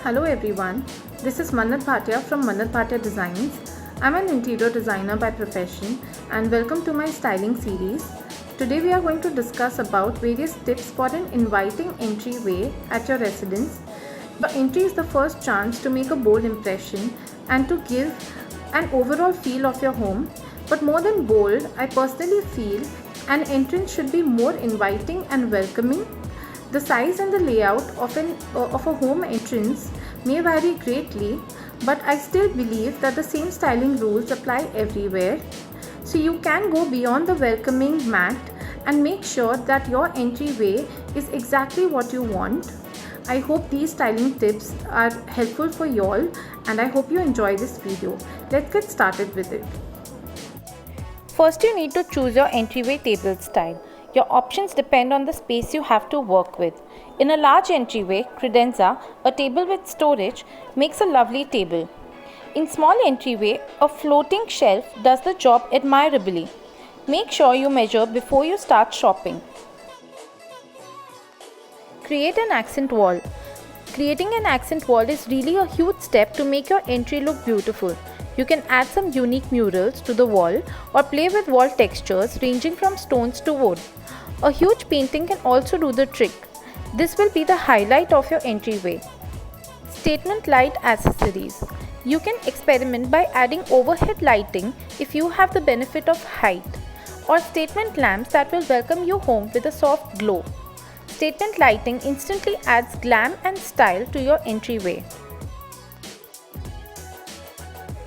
Hello everyone, this is Mannat Bhatia from Mannat Bhatia Designs. I'm an interior designer by profession and welcome to my styling series. Today we are going to discuss about various tips for an inviting entryway at your residence. The entry is the first chance to make a bold impression and to give an overall feel of your home. But more than bold, I personally feel an entrance should be more inviting and welcoming. The size and the layout of a home entrance may vary greatly, but I still believe that the same styling rules apply everywhere. So you can go beyond the welcoming mat and make sure that your entryway is exactly what you want. I hope these styling tips are helpful for you all and I hope you enjoy this video. Let's get started with it. First, you need to choose your entryway table style. Your options depend on the space you have to work with. In a large entryway, credenza, a table with storage, makes a lovely table. In small entryway, a floating shelf does the job admirably. Make sure you measure before you start shopping. Create an accent wall. Creating an accent wall is really a huge step to make your entry look beautiful. You can add some unique murals to the wall or play with wall textures ranging from stones to wood. A huge painting can also do the trick. This will be the highlight of your entryway. Statement light accessories. You can experiment by adding overhead lighting if you have the benefit of height, or statement lamps that will welcome you home with a soft glow. Statement lighting instantly adds glam and style to your entryway.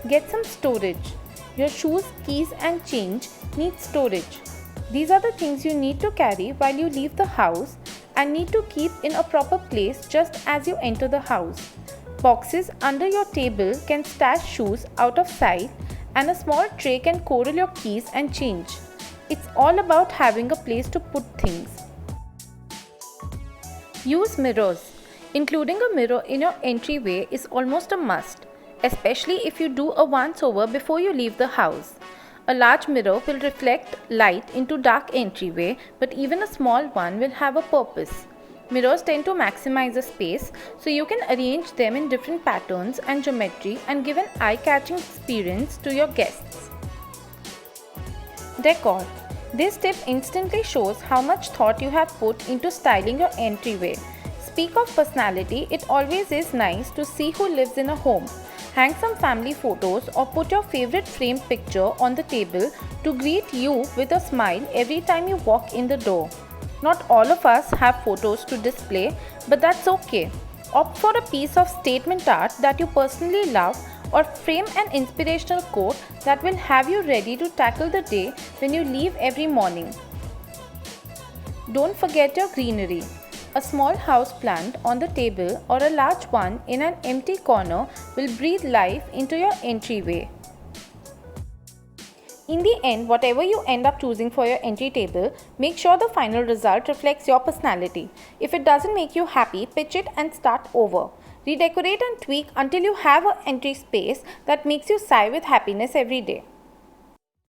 Get some storage. Your shoes, keys and change need storage. These are the things you need to carry while you leave the house and need to keep in a proper place just as you enter the house. Boxes under your table can stash shoes out of sight and a small tray can corral your keys and change. It's all about having a place to put things. Use mirrors. Including a mirror in your entryway is almost a must, especially if you do a once-over before you leave the house. A large mirror will reflect light into dark entryway, but even a small one will have a purpose. Mirrors tend to maximize the space, so you can arrange them in different patterns and geometry and give an eye-catching experience to your guests. Decor. This tip instantly shows how much thought you have put into styling your entryway. Speak of personality, it always is nice to see who lives in a home. Hang some family photos or put your favorite framed picture on the table to greet you with a smile every time you walk in the door. Not all of us have photos to display, but that's okay. Opt for a piece of statement art that you personally love or frame an inspirational quote that will have you ready to tackle the day when you leave every morning. Don't forget your greenery. A small house plant on the table or a large one in an empty corner will breathe life into your entryway. In the end, whatever you end up choosing for your entry table, make sure the final result reflects your personality. If it doesn't make you happy, pitch it and start over. Redecorate and tweak until you have an entry space that makes you sigh with happiness every day.